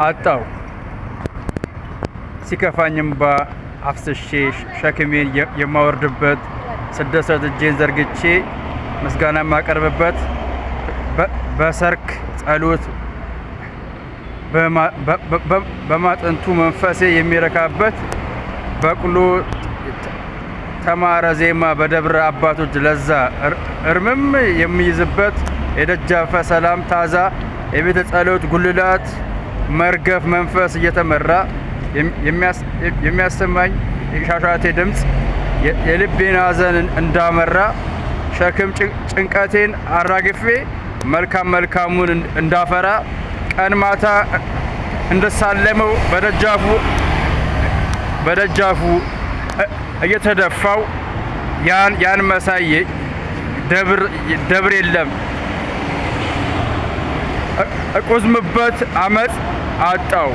አጣው ሲከፋኝም አፍስሼ ሸክሜን የማወርድበት ስደሰት እጄን ዘርግቼ ምስጋና የማቀርብበት በሰርክ ጸሎት በማጥንቱ መንፈሴ የሚረካበት በቅሎ ተማረ ዜማ በደብረ አባቶች ለዛ እርምም የሚይዝበት የደጃፈ ሰላም ታዛ የቤተ ጸሎት ጉልላት መርገፍ መንፈስ እየተመራ የሚያሰማኝ የሻሻቴ ድምፅ የልቤን ሐዘን እንዳመራ ሸክም ጭንቀቴን አራግፌ መልካም መልካሙን እንዳፈራ ቀን ማታ እንደሳለመው በደጃፉ እየተደፋው ያን መሳይ ደብር የለም እቆዝምበት አመፅ አጣው